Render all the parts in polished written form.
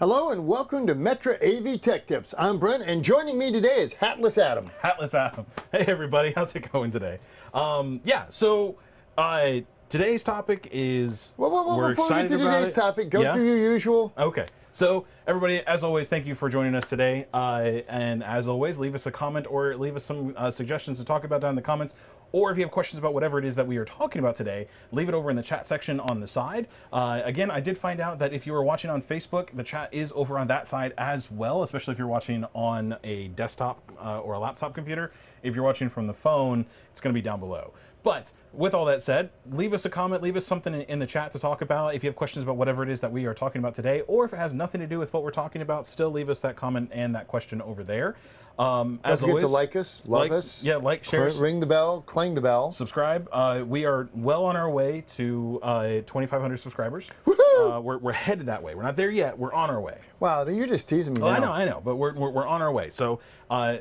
Hello and welcome to Metra AV Tech Tips. I'm Brent, and joining me today is Hatless Adam. Hatless Adam. Hey everybody, how's it going today? Today's topic is Before we get to today's topic, go through your usual. Okay. So everybody, as always, thank you for joining us today. And as always, leave us a comment or leave us some suggestions to talk about down in the comments. Or if you have questions about whatever it is that we are talking about today, leave it over in the chat section on the side. Again, I did find out that if you are watching on Facebook, the chat is over on that side as well, especially if you're watching on a desktop or a laptop computer. If you're watching from the phone, it's going to be down below. But with all that said, leave us a comment, leave us something in the chat to talk about. If you have questions about whatever it is that we are talking about today, or if it has nothing to do with what we're talking about, still leave us that comment and that question over there. Don't forget to like us, love us. Yeah, like, share. Ring the bell, clang the bell. Subscribe. We are well on our way to 2,500 subscribers. We're headed that way. We're not there yet. We're on our way. Wow, you're just teasing me now. I know, but we're on our way. So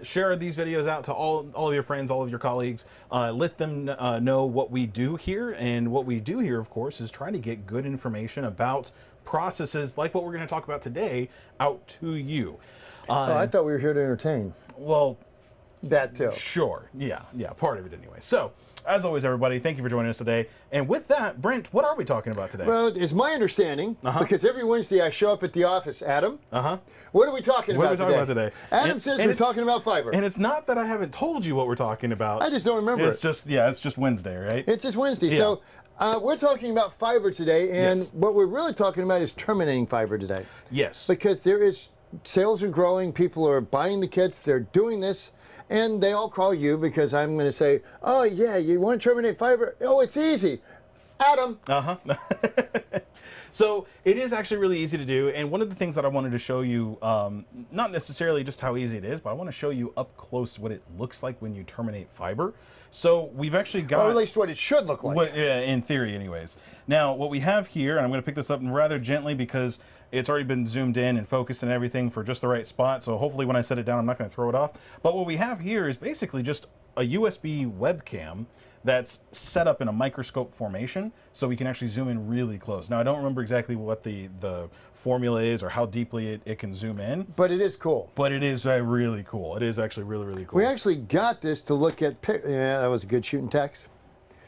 share these videos out to all of your friends, all of your colleagues. Let them know what we do here. And what we do here, of course, is trying to get good information about processes like what we're going to talk about today out to you. I thought we were here to entertain. Well, that too. Sure. Yeah, part of it anyway. So, as always, everybody, thank you for joining us today. And with that, Brent, what are we talking about today? Well, it's my understanding, because every Wednesday I show up at the office, Adam. What are we talking about today? Adam says we're talking about fiber. And it's not that I haven't told you what we're talking about. I just don't remember it's just Wednesday, right? It's just Wednesday. Yeah. So we're talking about fiber today, and what we're really talking about is terminating fiber today. Yes. Because sales are growing, people are buying the kits, they're doing this, and they all call you because I'm going to say, oh yeah, you want to terminate fiber? Oh, it's easy. Adam. So it is actually really easy to do, and one of the things that I wanted to show you, not necessarily just how easy it is, but I want to show you up close what it looks like when you terminate fiber. So we've actually got... Or at least what it should look like. In theory anyways. Now what we have here, and I'm going to pick this up rather gently because it's already been zoomed in and focused and everything for just the right spot, so hopefully when I set it down I'm not going to throw it off. But what we have here is basically just a USB webcam that's set up in a microscope formation, so we can actually zoom in really close. Now, I don't remember exactly what the formula is or how deeply it can zoom in. But it is cool. But it is really cool. It is actually really, really cool. We actually got this to look at... Yeah, that was a good shooting text.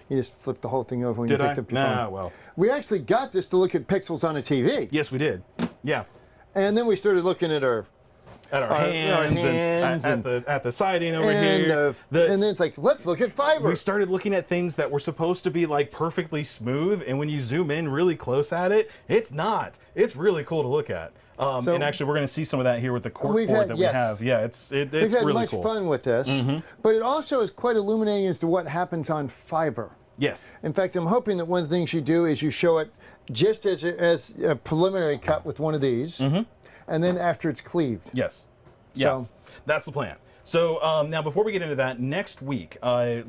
You just flipped the whole thing over when you picked up your phone. Well. We actually got this to look at pixels on a TV. Yes, we did. Yeah. And then we started looking at our hands and at the siding over here. And then it's like, let's look at fiber. We started looking at things that were supposed to be like perfectly smooth, and when you zoom in really close at it, it's not. It's really cool to look at. And actually, we're going to see some of that here with the cork board that we have. Yeah, it's really cool. We've had much fun with this, but it also is quite illuminating as to what happens on fiber. Yes. In fact, I'm hoping that one of the things you do is you show it just as a preliminary cut with one of these, and then after it's cleaved. Yes. So that's the plan. So now, before we get into that, next week, 2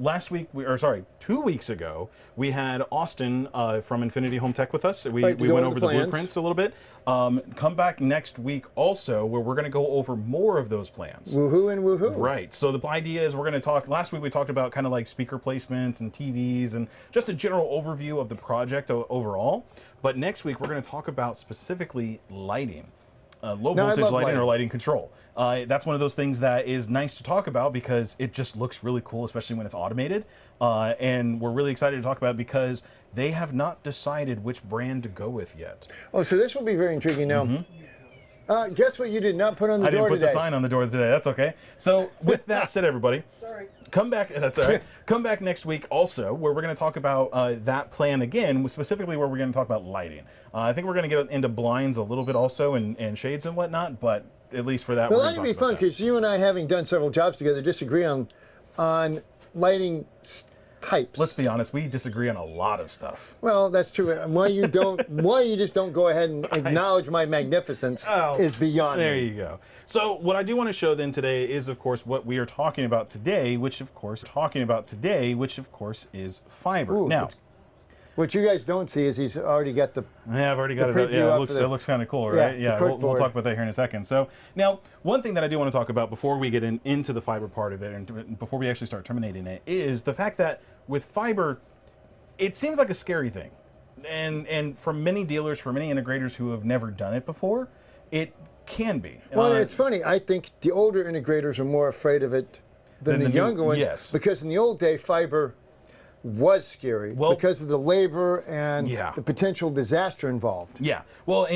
weeks ago, we had Austin from Infinity Home Tech with us. We went over the blueprints a little bit. Come back next week also, where we're going to go over more of those plans. Woohoo and woohoo. Right. So the idea is we're going to talk, last week we talked about kind of like speaker placements and TVs and just a general overview of the project overall. But next week, we're going to talk about specifically lighting. Low voltage lighting or lighting control. That's one of those things that is nice to talk about because it just looks really cool, especially when it's automated. And we're really excited to talk about it because they have not decided which brand to go with yet. Oh, so this will be very intriguing now. Guess what you did not put on the door today? I didn't put the sign on the door today. That's okay. So with that said, everybody, come back. That's all right. Come back next week also, where we're going to talk about that plan again, specifically where we're going to talk about lighting. I think we're going to get into blinds a little bit also and shades and whatnot, but at least for that, well, that'd be fun because you and I, having done several jobs together, disagree on lighting types. Let's be honest, we disagree on a lot of stuff. Well, that's true. Why you just don't go ahead and acknowledge my magnificence is beyond There me. you go. So what I do want to show then today is, of course, what we are talking about today, which of course is fiber. Ooh, now, what you guys don't see is he's already got the I've already got it. Yeah, it looks kind of cool, right? Yeah, we'll talk about that here in a second. So now, one thing that I do want to talk about before we get into the fiber part of it and before we actually start terminating it is the fact that with fiber, it seems like a scary thing. And for many dealers, for many integrators who have never done it before, It can be. Well, it's funny. I think the older integrators are more afraid of it than the younger ones. Yes. Because in the old day, fiber was scary because of the labor and the potential disaster involved. Yeah. Well,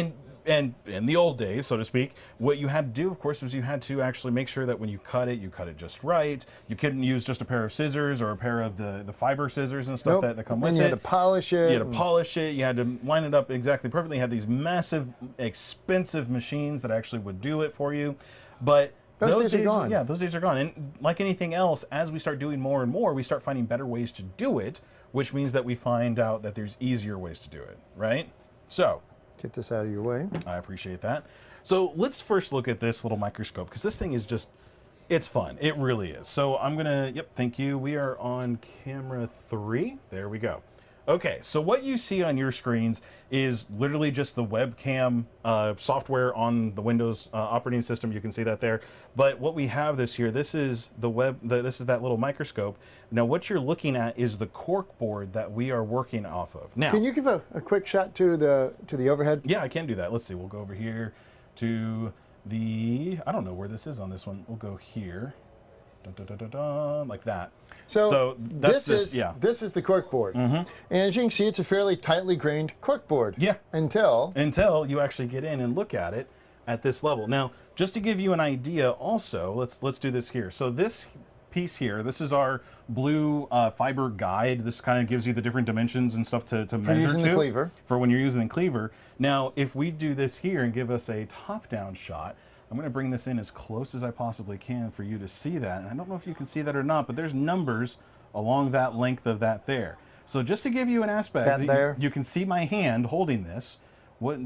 and in the old days, so to speak, what you had to do, of course, was you had to actually make sure that when you cut it just right. You couldn't use just a pair of scissors or a pair of the fiber scissors and stuff that come with it. And you had to polish it. You had to polish it. You had to line it up exactly perfectly. You had these massive, expensive machines that actually would do it for you. But those days are gone. Yeah, those days are gone. And like anything else, as we start doing more and more, we start finding better ways to do it, which means that we find out that there's easier ways to do it, right? So get this out of your way. I appreciate that. So let's first look at this little microscope, because this thing is just, it's fun. It really is. So I'm gonna, thank you. We are on camera 3. There we go. Okay, so what you see on your screens is literally just the webcam software on the Windows operating system. You can see that there. But what we have this is this is that little microscope. Now, what you're looking at is the cork board that we are working off of. Now, can you give a quick shot to the overhead? Yeah, I can do that. Let's see. We'll go over here to the. I don't know where this is on this one. We'll go here. Dun, dun, dun, dun, dun, like that. So that's this is the cork board. And as you can see, it's a fairly tightly grained cork board. Yeah. Until you actually get in and look at it at this level. Now, just to give you an idea also, let's do this here. So this piece here, this is our blue fiber guide. This kind of gives you the different dimensions and stuff to measure using the cleaver. For when you're using the cleaver. Now, if we do this here and give us a top-down shot, I'm going to bring this in as close as I possibly can for you to see that. And I don't know if you can see that or not, but there's numbers along that length of that there. So just to give you an aspect, you can see my hand holding this.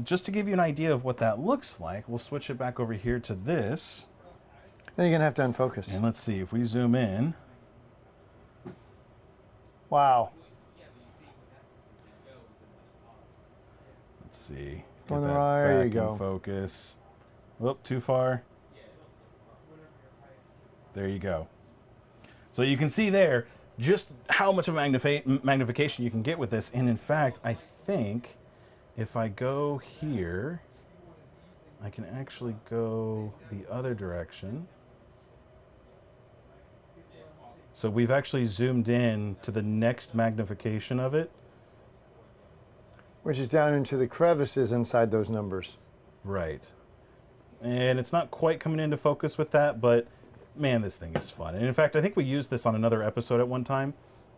Just to give you an idea of what that looks like, we'll switch it back over here to this. Now you're going to have to unfocus. And let's see, if we zoom in. Wow. Let's see. On the right, there you go. Focus. Whoop, too far. There you go. So you can see there just how much of magnification you can get with this. And in fact, I think if I go here, I can actually go the other direction. So we've actually zoomed in to the next magnification of it. Which is down into the crevices inside those numbers. Right. And it's not quite coming into focus with that, but man, this thing is fun. And in fact, I think we used this on another episode at one time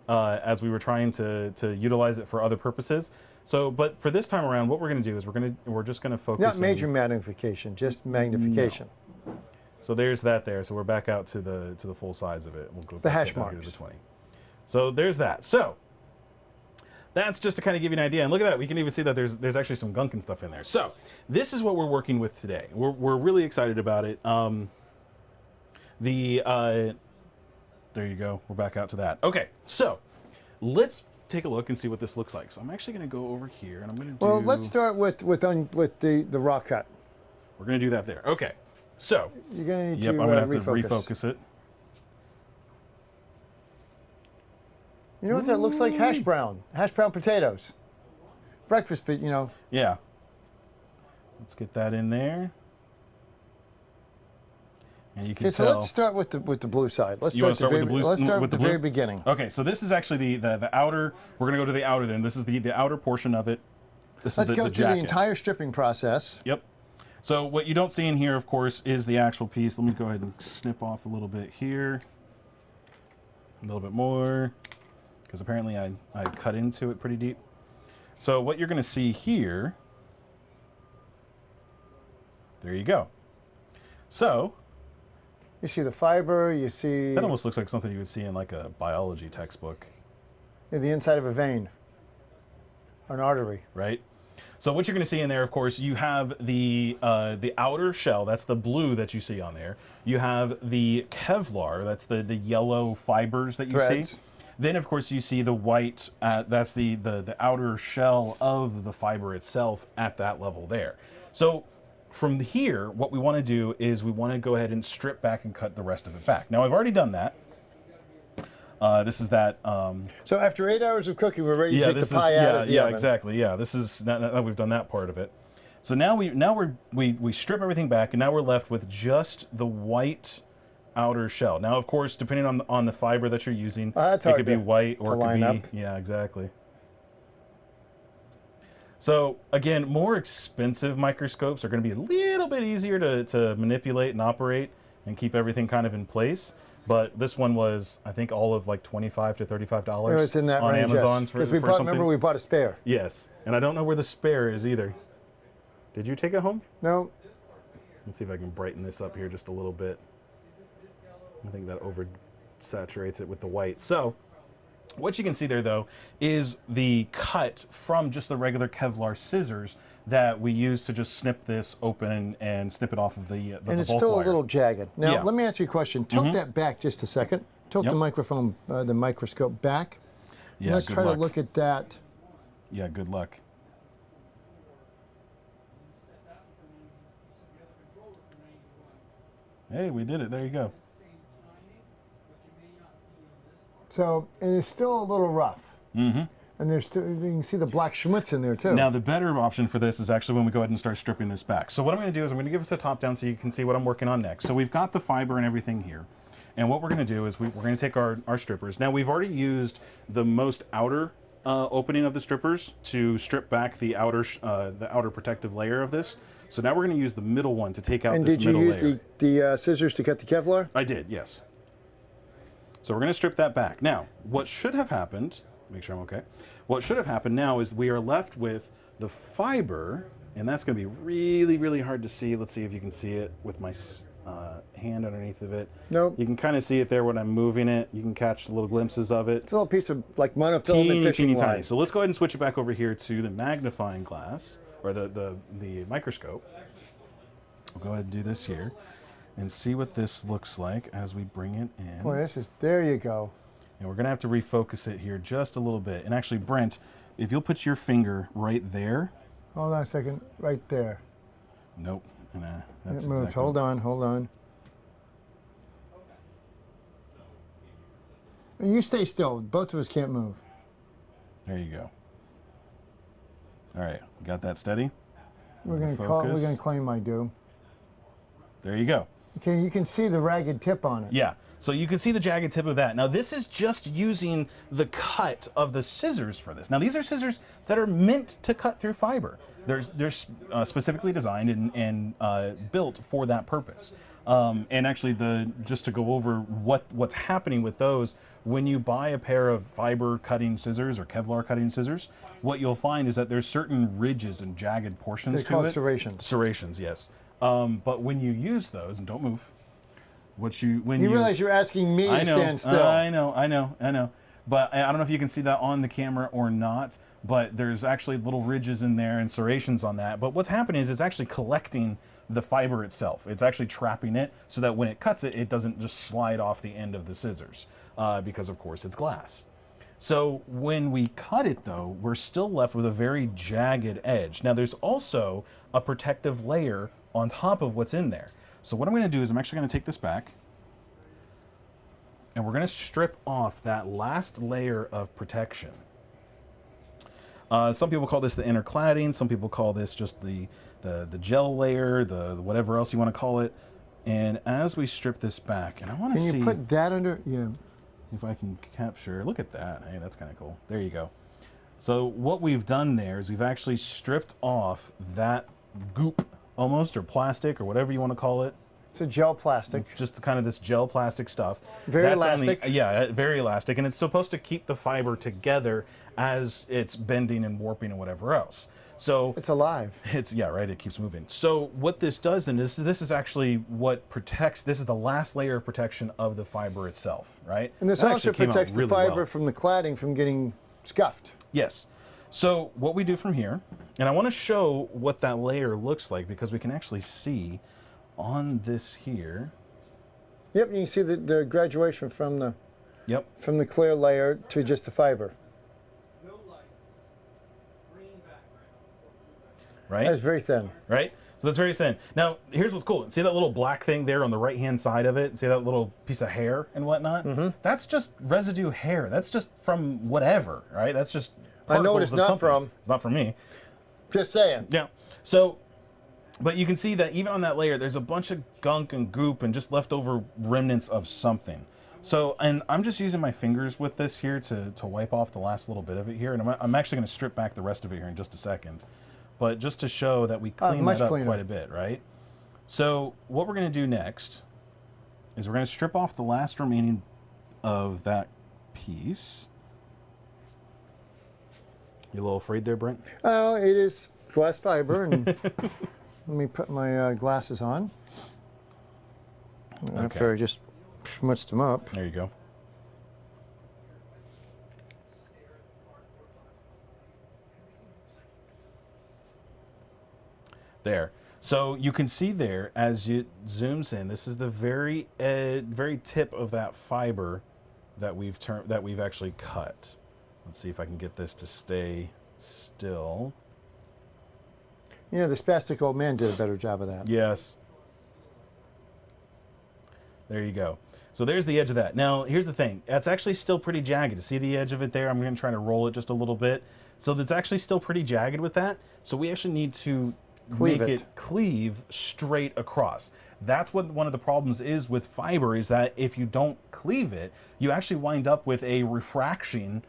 as we were trying to utilize it for other purposes. So, but for this time around, what we're going to do is we're just going to focus. Not major magnification, just magnification. No. So there's that there. So we're back out to the full size of it. We'll go the hash marks. Here's the 20. So there's that. So that's just to kind of give you an idea. And look at that. We can even see that there's actually some gunk and stuff in there. So this is what we're working with today. We're really excited about it. There you go. We're back out to that. Okay. So let's take a look and see what this looks like. So I'm actually going to go over here and I'm going to do. Well, let's start with the raw cut. We're going to do that there. Okay. So you're going to need to I'm going to have to refocus. refocus it. You know what that looks like? Hash brown potatoes. Breakfast, but you know. Yeah. Let's get that in there. And you can so tell. let's start with the blue side. Let's You start, with the blue? Let's start with with the very beginning. Okay, so this is actually the outer. We're going to go to the outer then. This is the outer portion of it. This Let's is go the through jacket. the entire stripping process. Yep. So what you don't see in here, of course, is the actual piece. Let me go ahead and snip off a little bit here. A little bit more. Because apparently I cut into it pretty deep. So what you're going to see here, there you go. So you see the fiber, you see... That almost looks like something you would see in like a biology textbook. The inside of a vein, an artery. Right? So what you're going to see in there, of course, you have the outer shell, that's the blue that you see on there. You have the Kevlar, that's the yellow fibers that you see. Then, of course, you see the white, that's the outer shell of the fiber itself at that level there. So from here, what we want to do is we want to go ahead and strip back and cut the rest of it back. Now, I've already done that. This is that. So after 8 hours of cooking, we're ready to take the pie out of the oven. Exactly. Yeah, this is now we've done that part of it. So now we strip everything back, and now we're left with just the white outer shell. Now, of course, depending on the fiber that you're using, it could be white or it could be, yeah, exactly. So again, more expensive microscopes are going to be a little bit easier to manipulate and operate and keep everything kind of in place. But this one was, I think, all of like $25 to $35 it was in that on range, Amazon yes. for Because remember, we bought a spare. Yes, and I don't know where the spare is either. Did you take it home? No. Let's see if I can brighten this up here just a little bit. I think that over saturates it with the white. So what you can see there, though, is the cut from just the regular Kevlar scissors that we use to just snip this open and snip it off of the and it's bulk still wire. a little jagged. Now, Yeah. let me ask you a question. Tilt that back just a second. Tilt the microphone, the microscope back. Yeah, let's try to look at that. Yeah, good luck. Hey, we did it. There you go. So, and it's still a little rough. Mm-hmm. And there's still, you can see the black schmutz in there too. Now, the better option for this is actually when we go ahead and start stripping this back. So what I'm going to do is I'm going to give us a top down so you can see what I'm working on next. So we've got the fiber and everything here. And what we're going to do is we're going to take our strippers. Now, we've already used the most outer opening of the strippers to strip back the outer protective layer of this. So now we're going to use the middle one to take out this middle layer. And did you use the scissors to cut the Kevlar? I did, yes. So we're going to strip that back. Now, what should have happened, make sure I'm okay. What should have happened now is we are left with the fiber, and that's going to be really, really hard to see. Let's see if you can see it with my hand underneath of it. Nope. You can kind of see it there when I'm moving it. You can catch little glimpses of it. It's a little piece of like monofilament fishing line. Tiny. So let's go ahead and switch it back over here to the magnifying glass, or the microscope. We'll go ahead and do this here and see what this looks like as we bring it in. Boy, this is, there you go. And we're going to have to refocus it here just a little bit. And actually, Brent, if you'll put your finger right there. Hold on a second, right there. Nope. That's it moves. exactly. Hold on, hold on. And you stay still. Both of us can't move. There you go. All right, got that steady? We're going to claim I do. There you go. Okay, you can see the ragged tip on it. Yeah, so you can see the jagged tip of that. Now this is just using the cut of the scissors for this. Now these are scissors that are meant to cut through fiber. They're specifically designed and built for that purpose. And actually, just to go over what's happening with those, when you buy a pair of fiber cutting scissors or Kevlar cutting scissors, what you'll find is that there's certain ridges and jagged portions to it. They're called serrations. Serrations, yes. But when you use those, and don't move, you realize you're asking me to stand still. I know. But I don't know if you can see that on the camera or not, but there's actually little ridges in there and serrations on that. But what's happening is it's actually collecting the fiber itself. It's actually trapping it so that when it cuts it, it doesn't just slide off the end of the scissors because, of course, it's glass. So when we cut it, though, we're still left with a very jagged edge. Now, there's also a protective layer on top of what's in there. So what I'm going to do is I'm actually going to take this back, and we're going to strip off that last layer of protection. Some people call this the inner cladding. Some people call this just the gel layer, the whatever else you want to call it. And as we strip this back, and I want to see... Can you put that under? Yeah. If I can capture... Look at that. Hey, that's kind of cool. There you go. So what we've done there is we've actually stripped off that goop, almost, or plastic, or whatever you want to call it. It's a gel plastic. It's just kind of this gel plastic stuff. Very elastic. Very elastic. And it's supposed to keep the fiber together as it's bending and warping and whatever else. So it's alive. It keeps moving. So what this does then is this is actually what protects, this is the last layer of protection of the fiber itself, right? And this also protects the fiber from the cladding from getting scuffed. Yes. So what we do from here, and I want to show what that layer looks like because we can actually see on this here. Yep, you can see the graduation from the clear layer to just the fiber. Right? That's very thin. Right? So that's very thin. Now, here's what's cool. See that little black thing there on the right-hand side of it? See that little piece of hair and whatnot? Mm-hmm. That's just residue hair. That's just from whatever, right? That's just I know what it's not from. It's not from me. Just saying. Yeah. So But you can see that even on that layer, there's a bunch of gunk and goop and just leftover remnants of something. So, and I'm just using my fingers with this here to wipe off the last little bit of it here. And I'm actually going to strip back the rest of it here in just a second. But just to show that we clean that up quite a bit, right? So what we're going to do next is we're going to strip off the last remaining of that piece. You a little afraid there, Brent? Oh, it is glass fiber, and let me put my glasses on. After I just schmutzed them up. There you go. There. So you can see there as it zooms in, this is the very tip of that fiber that we've actually cut. Let's see if I can get this to stay still. You know, the spastic old man did a better job of that. Yes. There you go. So there's the edge of that. Now, here's the thing. That's actually still pretty jagged. See the edge of it there? I'm going to try to roll it just a little bit. So that's actually still pretty jagged with that. So we actually need to make it cleave straight across. That's what one of the problems is with fiber, is that if you don't cleave it, you actually wind up with a refraction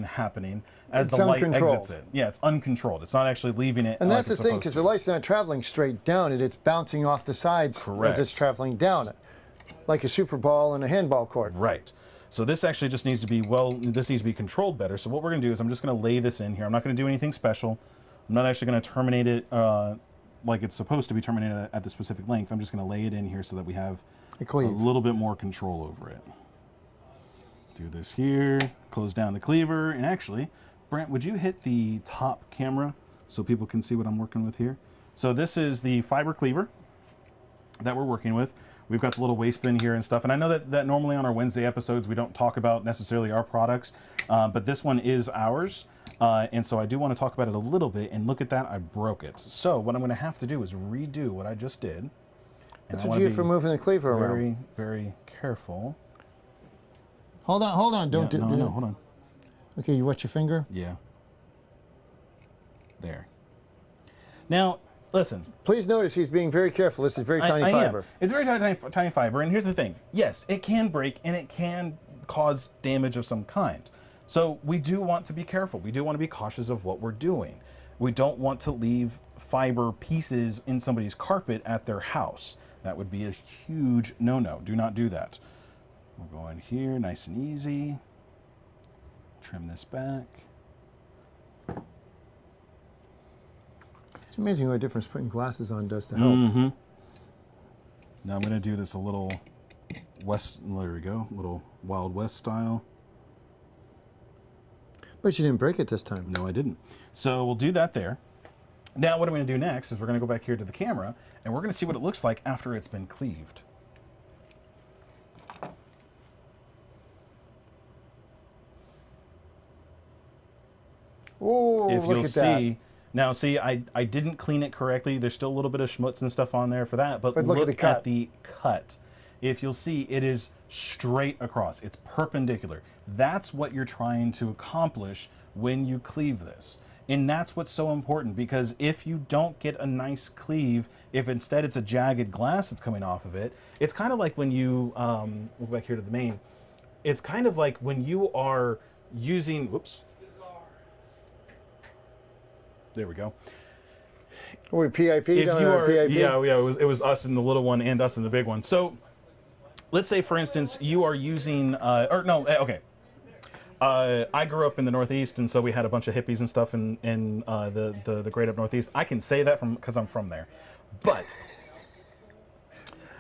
happening as the light exits it. Yeah, it's uncontrolled. It's not actually leaving it. And that's the thing, because the light's not traveling straight down it, it's bouncing off the sides as it's traveling down it. Like a super ball and a handball court. Right. So this actually just needs to be, this needs to be controlled better. So what we're going to do is I'm just going to lay this in here. I'm not going to do anything special. I'm not actually going to terminate it like it's supposed to be terminated at the specific length. I'm just going to lay it in here so that we have a little bit more control over it. Do this here, close down the cleaver, and actually, Brent, would you hit the top camera so people can see what I'm working with here? So this is the fiber cleaver that we're working with. We've got the little waste bin here and stuff, and I know that normally on our Wednesday episodes we don't talk about necessarily our products, but this one is ours. And so I do want to talk about it a little bit, and look at that, I broke it. So what I'm going to have to do is redo what I just did. And that's what you get for moving the cleaver around. Very, very careful. Hold on, don't do it. No, hold on. Okay, you wet your finger? Yeah. There. Now, listen. Please notice he's being very careful. This is very tiny fiber. It's very tiny fiber, and here's the thing. Yes, it can break, and it can cause damage of some kind. So we do want to be careful. We do want to be cautious of what we're doing. We don't want to leave fiber pieces in somebody's carpet at their house. That would be a huge no-no. Do not do that. We'll go in here, nice and easy. Trim this back. It's amazing what a difference putting glasses on does to help. Mm-hmm. Now I'm going to do this a little there we go, little Wild West style. But you didn't break it this time. No, I didn't. So we'll do that there. Now what I'm going to do next is we're going to go back here to the camera, and we're going to see what it looks like after it's been cleaved. Oh, look at that. Now see, I didn't clean it correctly. There's still a little bit of schmutz and stuff on there for that, but look at the cut. If you'll see, it is straight across. It's perpendicular. That's what you're trying to accomplish when you cleave this. And that's what's so important, because if you don't get a nice cleave, if instead it's a jagged glass that's coming off of it, it's kind of like when you, we'll go back here to the main, it's kind of like when you are using, whoops, there we go. Were we PIP? If you are, PIP? Yeah, it was us and the little one and us and the big one. So let's say, for instance, you are using, I grew up in the Northeast, and so we had a bunch of hippies and stuff in the great up Northeast. I can say that because I'm from there. But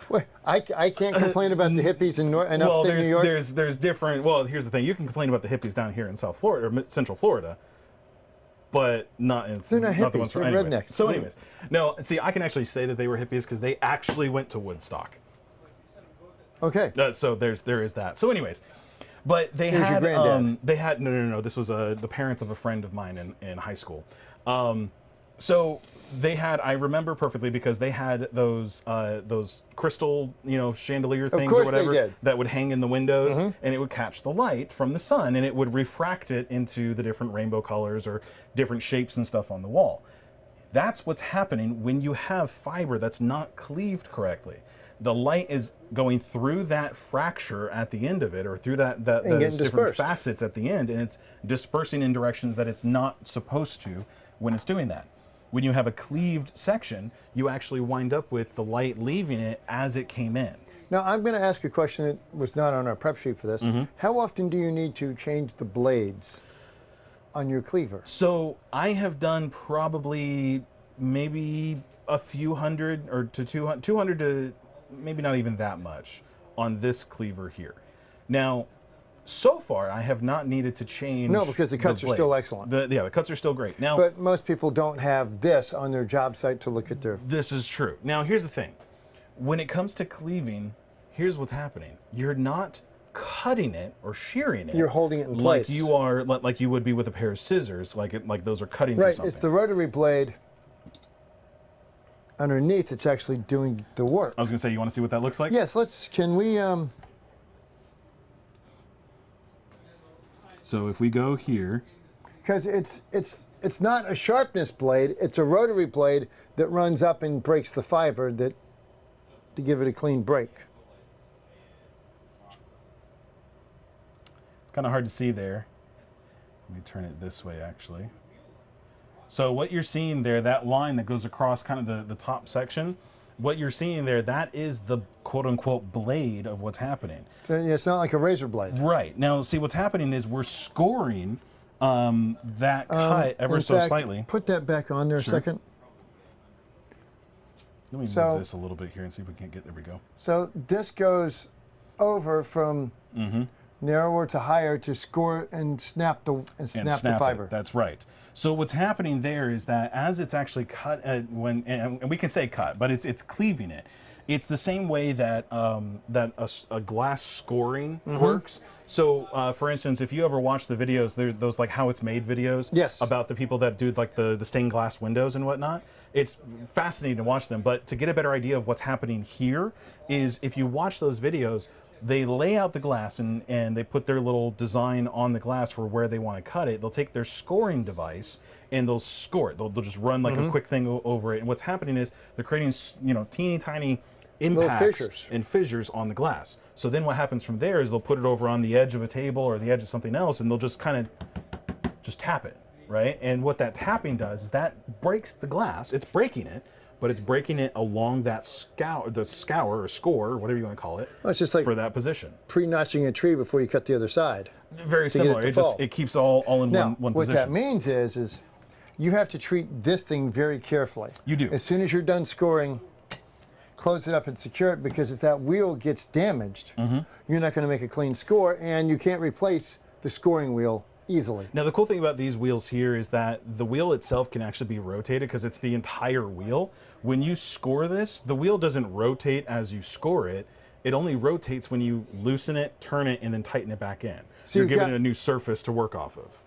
well, I can't complain about the hippies in upstate New York. There's different. Well, here's the thing: you can complain about the hippies down here in South Florida or Central Florida, but not in they're not hippies. The ones they're rednecks. So, anyways, no. See, I can actually say that they were hippies because they actually went to Woodstock. Okay. So there is that. So, anyways. But they had no. This was the parents of a friend of mine in high school. So they had, I remember perfectly because they had those crystal chandelier things or whatever that would hang in the windows, and it would catch the light from the sun and it would refract it into the different rainbow colors or different shapes and stuff on the wall. That's what's happening when you have fiber that's not cleaved correctly. The light is going through that fracture at the end of it, or through those different dispersed. facets at the end, and it's dispersing in directions that it's not supposed to when it's doing that. When you have a cleaved section, you actually wind up with the light leaving it as it came in. Now, I'm going to ask a question that was not on our prep sheet for this. How often do you need to change the blades on your cleaver? So I have done probably maybe a few hundred, or to 200 to maybe not even that much on this cleaver here. Now, so far, I have not needed to change. No, because the cuts are still excellent. The cuts are still great. Now, But most people don't have this on their job site to look at their... this is true. Now, here's the thing. When it comes to cleaving, here's what's happening. You're not cutting it or shearing it. You're holding it in place. Like you would be with a pair of scissors, like those are cutting through Right, something. it's the rotary blade underneath that's actually doing the work. I was going to say, you want to see what that looks like? Yes, can we... So if we go here, Because it's not a sharpness blade, it's a rotary blade that runs up and breaks the fiber to give it a clean break. it's kind of hard to see there. Let me turn it this way, actually. So what you're seeing there, that line that goes across kind of the top section, what you're seeing there, that is the quote-unquote blade of what's happening. So yeah, it's not like a razor blade. Right. Now, see, what's happening is we're scoring that cut ever In so fact, slightly. Put that back on there a second. Let me So- move this a little bit here and see if we can't get, there we go. So this goes over from narrower to higher to score and snap the Snap fiber. it. That's right. So what's happening there is that as it's actually cut, and we can say cut, but it's cleaving it. It's the same way that a glass scoring works. So, for instance, if you ever watch the videos, there's those like how it's made videos Yes. about the people that do like the stained glass windows and whatnot. It's fascinating to watch them. But to get a better idea of what's happening here is if you watch those videos, they lay out the glass and they put their little design on the glass for where they want to cut it. They'll take their scoring device and they'll score it. They'll just run like a quick thing over it. And what's happening is they're creating, teeny tiny impacts and fissures on the glass. So then what happens from there is they'll put it over on the edge of a table or the edge of something else, and they'll just kind of just tap it, right? And what that tapping does is that breaks the glass. It's breaking it, but it's breaking it along that scour or score, whatever you want to call it, Well, it's just like for that position. pre-notching a tree before you cut the other side. Very to get it similar. to It just fall. it keeps all in Now, one what position. that means is you have to treat this thing very carefully. You do. As soon as you're done scoring, close it up and secure it, because if that wheel gets damaged, you're not going to make a clean score, and you can't replace the scoring wheel easily. Now, the cool thing about these wheels here is that the wheel itself can actually be rotated because it's the entire wheel. When you score this, the wheel doesn't rotate as you score it. It only rotates when you loosen it, turn it, and then tighten it back in. So you're you've giving got- it a new surface to work off of,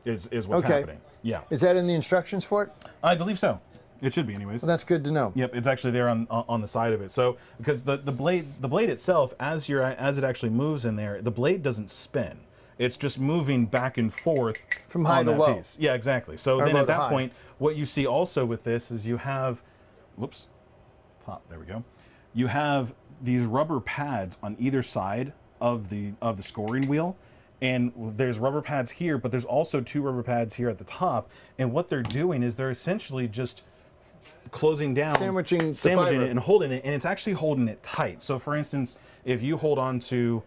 is what's Okay. happening. Yeah. Is that in the instructions for it? I believe so. It should be anyways. Well, that's good to know. Yep, it's actually there on the side of it. So because the blade itself, as it actually moves in there, the blade doesn't spin. It's just moving back and forth From high on to that low. piece. Yeah, exactly. So Or then low at to that high. point, what you see also with this is you have, top. There we go. You have these rubber pads on either side of the scoring wheel. And there's rubber pads here, but there's also two rubber pads here at the top. And what they're doing is they're essentially just closing down, Sandwiching the sandwiching fiber. it and holding it, and it's actually holding it tight. So for instance, if you hold on to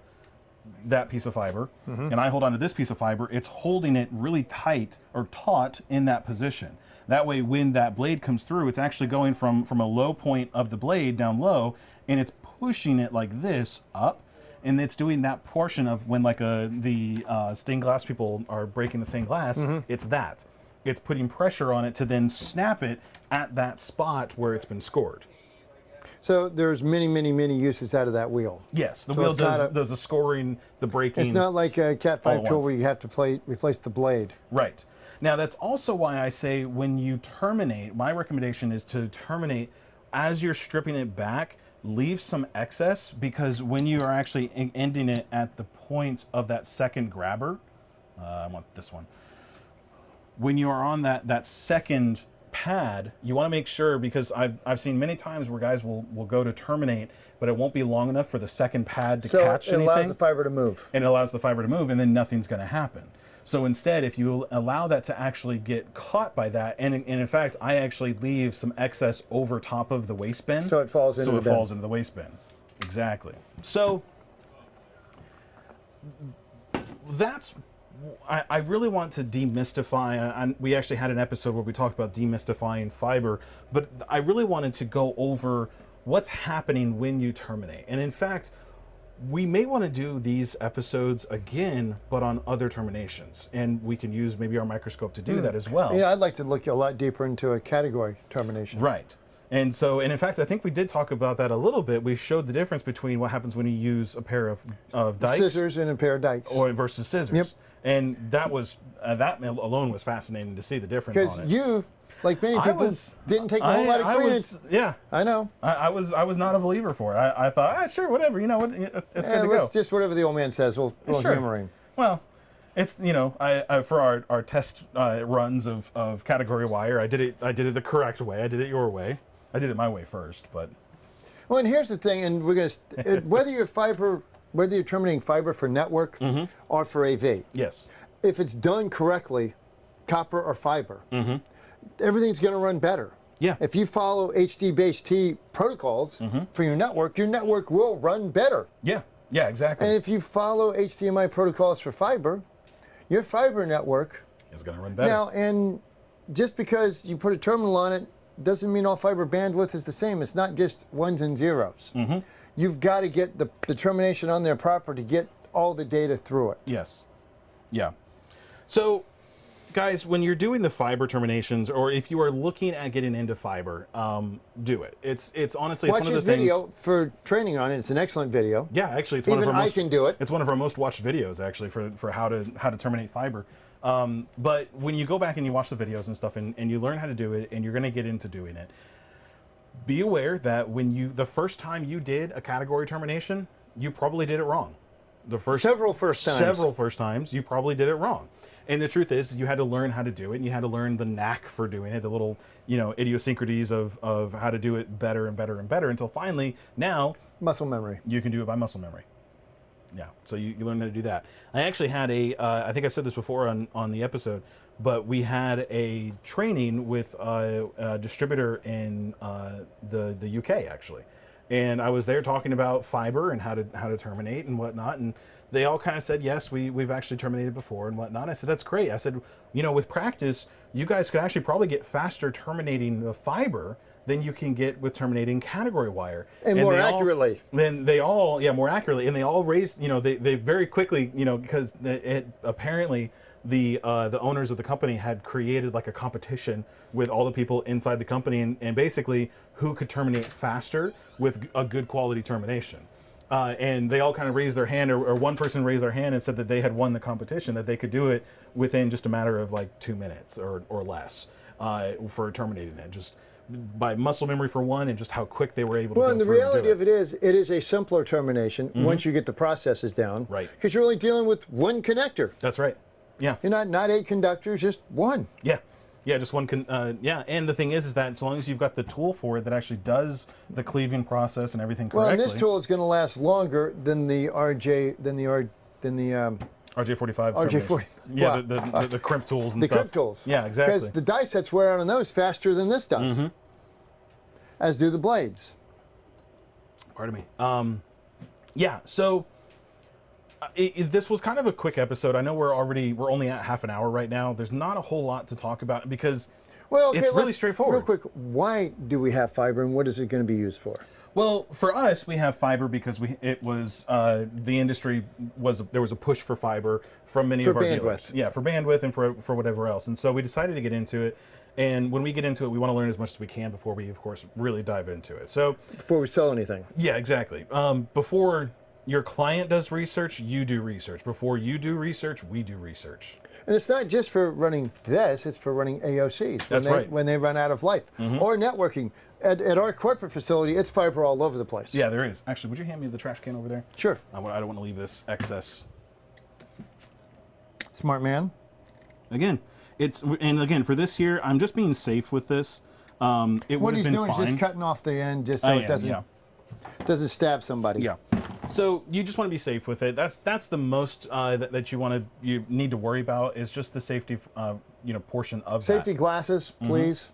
that piece of fiber and I hold on to this piece of fiber, it's holding it really tight or taut in that position. That way when that blade comes through, it's actually going from a low point of the blade down low, and it's pushing it like this up. And it's doing that portion of when like the stained glass people are breaking the stained glass, it's that. It's putting pressure on it to then snap it at that spot where it's been scored. So there's many, many, many uses out of that wheel. Yes, the So wheel it's not does the scoring, the breaking. It's not like a Cat all 5 at tool once. where you have to replace the blade. Right. Now that's also why I say when you terminate, my recommendation is to terminate as you're stripping it back, leave some excess, because when you are actually ending it at the point of that second grabber, I want this one. When you are on that second pad, you want to make sure, because I've seen many times where guys will go to terminate, but it won't be long enough for the second pad to catch anything. So it allows the fiber to move. And it allows the fiber to move, and then nothing's going to happen. So instead, if you allow that to actually get caught by that, and in fact, I actually leave some excess over top of the waste bin. So it falls into the waste bin. Exactly. So that's, I really want to demystify, and we actually had an episode where we talked about demystifying fiber, but I really wanted to go over what's happening when you terminate. And in fact, we may want to do these episodes again, but on other terminations. And we can use maybe our microscope to do that as well. Yeah, I'd like to look a lot deeper into a category termination. Right. And so, and in fact, I think we did talk about that a little bit. We showed the difference between what happens when you use a pair of dikes. Scissors and a pair of dikes. Or versus scissors. Yep. And that was, that alone was fascinating to see the difference on it. Because you, like many people, didn't take a whole lot of credence. Yeah. I know. I was not a believer for it. I thought, sure, whatever, you know what, it's good to go. Just whatever the old man says, we'll humor him. Well, it's, you know, I for our test runs of category wire, I did it the correct way. I did it your way. I did it my way first, but. Well, and here's the thing, and we're going to, whether you're terminating fiber for network or for AV. Yes. If it's done correctly, copper or fiber, everything's going to run better. Yeah. If you follow HDBaseT protocols for your network will run better. Yeah. Yeah, exactly. And if you follow HDMI protocols for fiber, your fiber network is going to run better. Now, and just because you put a terminal on it doesn't mean all fiber bandwidth is the same. It's not just ones and zeros. You've got to get the termination on there proper to get all the data through it. Yes. Yeah. So, guys, when you're doing the fiber terminations, or if you are looking at getting into fiber, do it. It's honestly, it's Watch one of his the things. video for training on it. It's an excellent video. Yeah, actually, it's Even one of our I most. can do it. It's one of our most watched videos, actually, for how to terminate fiber. But when you go back and you watch the videos and stuff, and you learn how to do it, and you're going to get into doing it, be aware that the first time you did a category termination, you probably did it wrong. Several first times, you probably did it wrong. And the truth is, you had to learn how to do it, and you had to learn the knack for doing it, the little, idiosyncrasies of how to do it better and better and better, until finally, now, muscle memory. You can do it by muscle memory. Yeah, so you learn how to do that. I actually had I think I said this before on the episode, but we had a training with a distributor in the UK, actually. And I was there talking about fiber and how to terminate and whatnot, and they all kind of said, yes, we've actually terminated before and whatnot. I said, that's great. I said, with practice, you guys could actually probably get faster terminating the fiber than you can get with terminating category wire. And more accurately. More accurately. And they all raised, they very quickly, because apparently the owners of the company had created like a competition with all the people inside the company, and basically who could terminate faster with a good quality termination. And they all kind of raised their hand, or one person raised their hand and said that they had won the competition, that they could do it within just a matter of like 2 minutes or less for terminating it, just by muscle memory for one, and just how quick they were able to Well, go and the through and do reality of it is a simpler termination once you get the processes down. Right. Because you're only dealing with one connector. That's right. Yeah. You're not 8 conductors, just one. Yeah. Yeah, just one and the thing is that as long as you've got the tool for it that actually does the cleaving process and everything correctly. Well, and this tool is going to last longer than the RJ RJ45. RJ40. Yeah, the crimp tools and stuff. The crimp tools. Yeah, exactly. Because the die sets wear out on those faster than this does. As do the blades. Pardon me. Yeah, so this was kind of a quick episode. I know we're only at half an hour right now. There's not a whole lot to talk about because it's really straightforward. Real quick, why do we have fiber and what is it going to be used for? Well, for us, we have fiber because the industry there was a push for fiber from many of our dealers. Yeah, for bandwidth and for whatever else. And so we decided to get into it. And when we get into it, we want to learn as much as we can before we, of course, really dive into it. So before we sell anything. Yeah, exactly. Before your client does research, you do research. Before you do research, we do research. And it's not just for running this, it's for running AOCs. That's right. When they run out of life. Or networking. At our corporate facility, it's fiber all over the place. Yeah, there is. Actually, would you hand me the trash can over there? Sure. I don't want to leave this excess. Smart man. Again, And again, for this here, I'm just being safe with this. It What would have he's been doing fine. is just cutting off the end just so it doesn't stab somebody. Yeah. So you just want to be safe with it. That's the most that you need to worry about is just the safety portion of Safety that. glasses, please.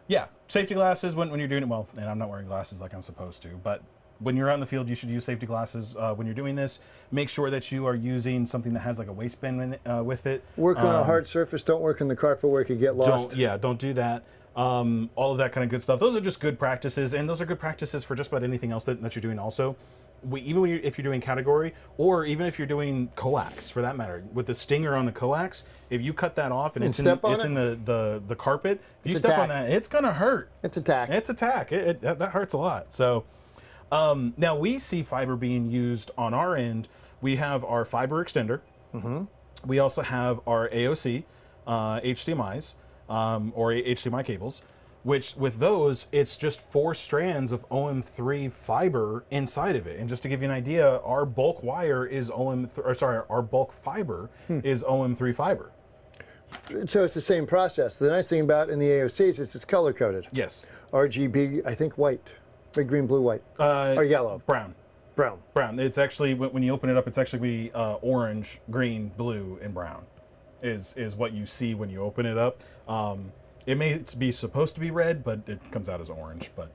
Yeah, safety glasses when you're doing it. Well, and I'm not wearing glasses like I'm supposed to, but when you're out in the field, you should use safety glasses when you're doing this. Make sure that you are using something that has like a waistband with it. Work on a hard surface. Don't work in the carpet where it could get lost. Don't do that. All of that kind of good stuff. Those are just good practices, and those are good practices for just about anything else that you're doing also. If you're doing category, or even if you're doing coax for that matter, with the stinger on the coax, if you cut that off and it's in the carpet, if you step on that, it's gonna hurt. It's attack. It's attack. That hurts a lot. So now we see fiber being used on our end. We have our fiber extender. We also have our AOC HDMIs or HDMI cables. Which with those, it's just 4 strands of OM3 fiber inside of it. And just to give you an idea, our bulk wire is our bulk fiber is OM3 fiber. So it's the same process. The nice thing about in the AOCs is it's color coded. Yes. RGB, I think white, red, green, blue, white, or yellow, brown. Brown. It's actually when you open it up, it's actually orange, green, blue, and brown, is what you see when you open it up. It may be supposed to be red, but it comes out as orange, but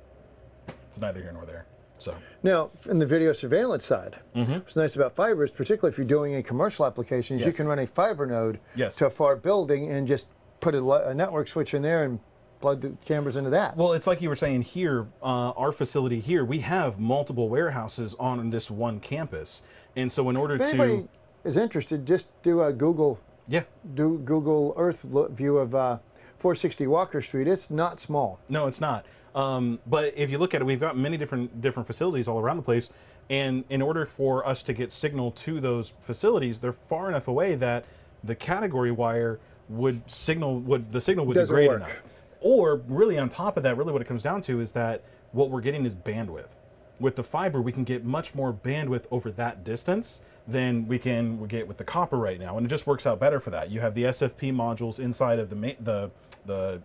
it's neither here nor there. So now, in the video surveillance side, what's nice about fiber is particularly if you're doing a commercial application, you can run a fiber node to a far building and just put a network switch in there and plug the cameras into that. Well, it's like you were saying here, our facility here, we have multiple warehouses on this one campus. And so in order if anybody is interested, just do a Google Earth view of 460 Walker Street. It's not small. No, it's not. But if you look at it, we've got many different facilities all around the place, and in order for us to get signal to those facilities, they're far enough away that the category wire the signal would degrade enough. Or really on top of that, really what it comes down to is that what we're getting is bandwidth. With the fiber, we can get much more bandwidth over that distance than we get with the copper right now, and it just works out better for that. You have the SFP modules inside of the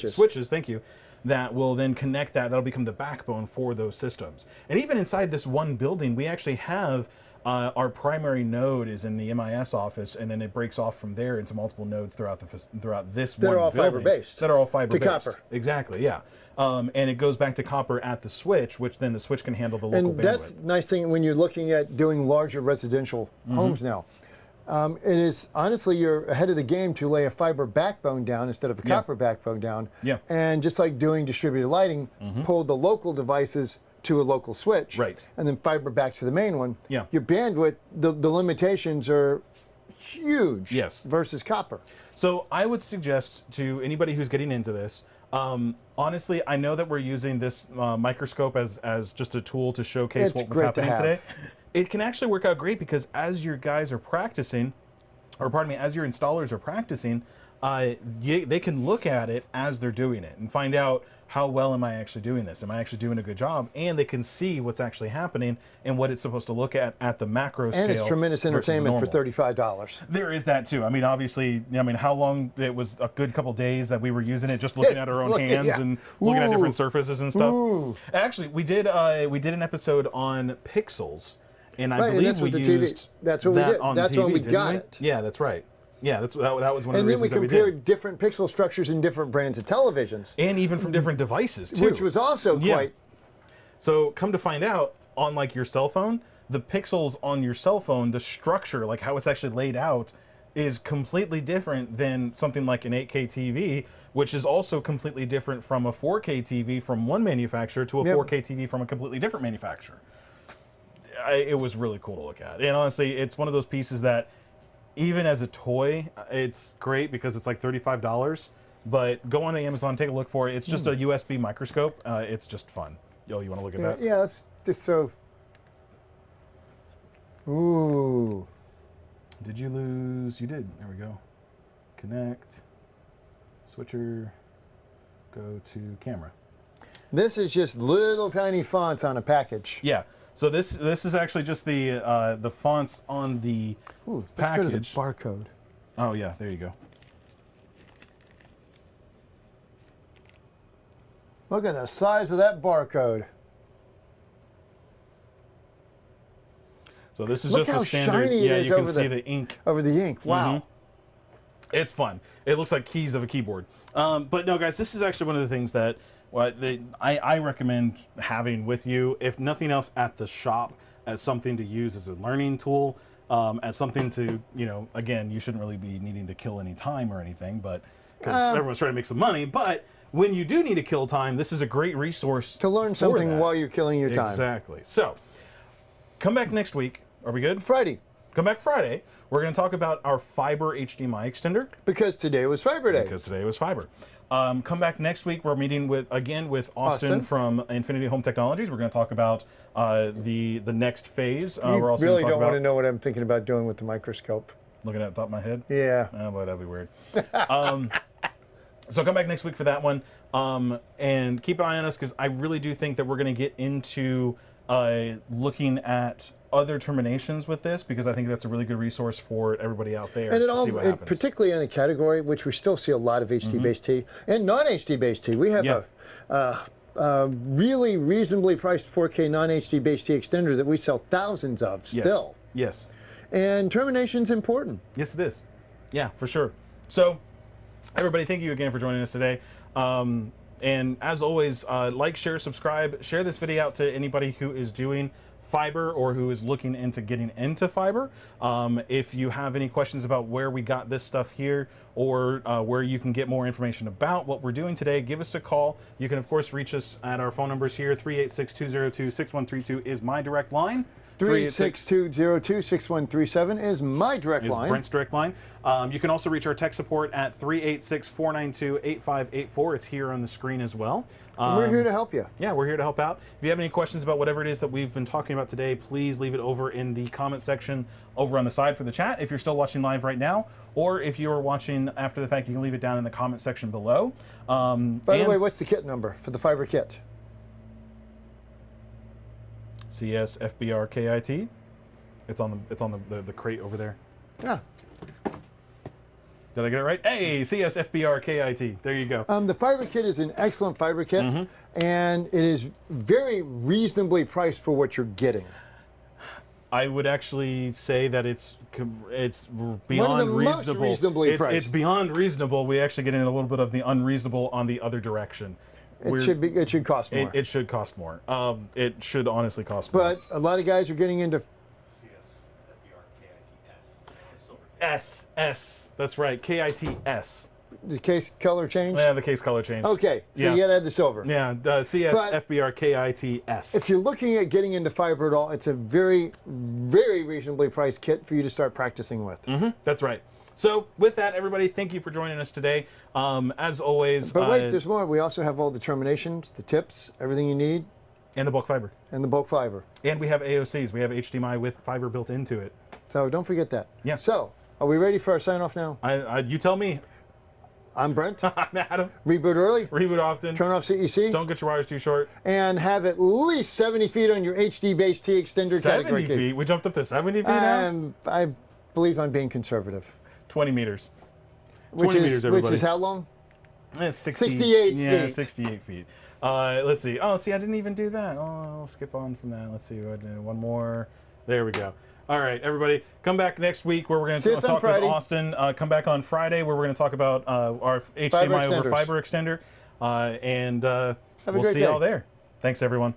switches, thank you, that will then connect that'll become the backbone for those systems. And even inside this one building, we actually have our primary node is in the MIS office, and then it breaks off from there into multiple nodes throughout this one building. That are all fiber-based. That are all fiber-based. To copper. Exactly, yeah. And it goes back to copper at the switch, which then the switch can handle the local bandwidth. And that's the nice thing when you're looking at doing larger residential homes now. It is, honestly, you're ahead of the game to lay a fiber backbone down instead of a copper backbone down. Yeah. And just like doing distributed lighting, pull the local devices to a local switch. Right. And then fiber back to the main one. Yeah. Your bandwidth, the limitations are huge versus copper. So I would suggest to anybody who's getting into this, honestly, I know that we're using this microscope as just a tool to showcase what's happening today. It can actually work out great because as your guys are practicing, as your installers are practicing, they can look at it as they're doing it and find out how well am I actually doing this? Am I actually doing a good job? And they can see what's actually happening and what it's supposed to look at the macro scale. And it's tremendous entertainment for $35. There is that too. I mean, obviously, how long, it was a good couple days that we were using it, just looking at our own hands and looking at different surfaces and stuff. Actually, we did an episode on pixels. And I believe we used that's what we did. That's when we got it. Yeah, that's right. Yeah, that was one of the reasons that we did. And then we compared different pixel structures in different brands of televisions. And even from different devices, too. Which was also quite... So come to find out, on like your cell phone, the pixels on your cell phone, the structure, like how it's actually laid out, is completely different than something like an 8K TV, which is also completely different from a 4K TV from one manufacturer to a 4K TV from a completely different manufacturer. It was really cool to look at. And honestly, it's one of those pieces that, even as a toy, it's great because it's like $35. But go on to Amazon, take a look for it. It's just a USB microscope. It's just fun. Yo, you want to look at that? Yeah, that's just so... Ooh. Did you lose? You did. There we go. Connect. Switcher. Go to camera. This is just little tiny fonts on a package. Yeah. So this is actually just the fonts on the package. Let's go to the barcode. Oh yeah, there you go. Look at the size of that barcode. So this is Look just how the standard. shiny it yeah, is you can over see the the ink. Over the ink. Wow. It's fun. It looks like keys of a keyboard. But no, guys, this is actually one of the things that I recommend having with you, if nothing else, at the shop, as something to use as a learning tool, as something to, again, you shouldn't really be needing to kill any time or anything, but because everyone's trying to make some money. But when you do need to kill time, this is a great resource to learn something while you're killing your time. Exactly. So come back next week. Are we good? Friday. Come back Friday. We're going to talk about our fiber HDMI extender. Because today was Fiber Day. Because today was fiber. Come back next week. We're meeting with Austin from Infinity Home Technologies. We're going to talk about the next phase. We're also really gonna talk don't want to know what I'm thinking about doing with the microscope. Looking at the top of my head? Yeah. Oh, boy, that'd be weird. So come back next week for that one. And keep an eye on us, because I really do think that we're going to get into looking at other terminations with this, because I think that's a really good resource for everybody out there and to see what happens. Particularly in the category, which we still see a lot of HD-based T and non-HD-based T. We have a really reasonably priced 4K non-HD-based T extender that we sell thousands of still. Yes. And termination's important. Yes, it is. Yeah, for sure. So, everybody, thank you again for joining us today. And as always, like, share, subscribe, share this video out to anybody who is doing fiber or who is looking into getting into fiber. If you have any questions about where we got this stuff here, or where you can get more information about what we're doing today, give us a call. You can, of course, reach us at our phone numbers here. 386-202-6132 is my direct line. 386-202-6137 is my direct line. Brent's direct line. You can also reach our tech support at 386-492-8584. It's here on the screen as well. We're here to help you. Yeah, we're here to help out. If you have any questions about whatever it is that we've been talking about today, please leave it over in the comment section over on the side for the chat if you're still watching live right now, or if you're watching after the fact, you can leave it down in the comment section below. By the way, what's the kit number for the fiber kit? CSFBRKIT. It's on the crate over there. Yeah. Did I get it right? Hey, CSFBRKIT. There you go. The fiber kit is an excellent fiber kit, and it is very reasonably priced for what you're getting. I would actually say that it's beyond One of the reasonable. Most reasonably priced. It's beyond reasonable. We actually get in a little bit of the unreasonable on the other direction. It should cost more. It should cost more. It should honestly cost more. But a lot of guys are getting into S. That's right. KITS. the case color changed. Yeah, the case color changed. Okay, so Yeah. you gotta add the silver. Yeah, CSFBRKITS. If you're looking at getting into fiber at all, it's a very, very reasonably priced kit for you to start practicing with. That's right. So with that, everybody, thank you for joining us today. As always, But wait, there's more. We also have all the terminations, the tips, everything you need, and the bulk fiber. and the bulk fiber. And we have AOCs. We have HDMI with fiber built into it. So don't forget that. Yeah. So, are we ready for our sign off now? You tell me. I'm Brent. I'm Adam. Reboot early, Reboot often. turn off CEC, Don't get your wires too short. and have at least 70 feet on your HD-based T extender 70 category key. feet. We jumped up to 70 feet now? I believe I'm being conservative. 20 meters. Which 20 is meters, everybody. which is how long? 68 feet. 68 feet. Let's see. Oh, see, I didn't even do that. Oh, I'll skip on from that. Let's see. One more. There we go. All right, everybody, come back next week where we're going to talk with Austin. Come back on Friday where we're going to talk about our HDMI over fiber extender. And we'll see y'all there. Thanks, everyone.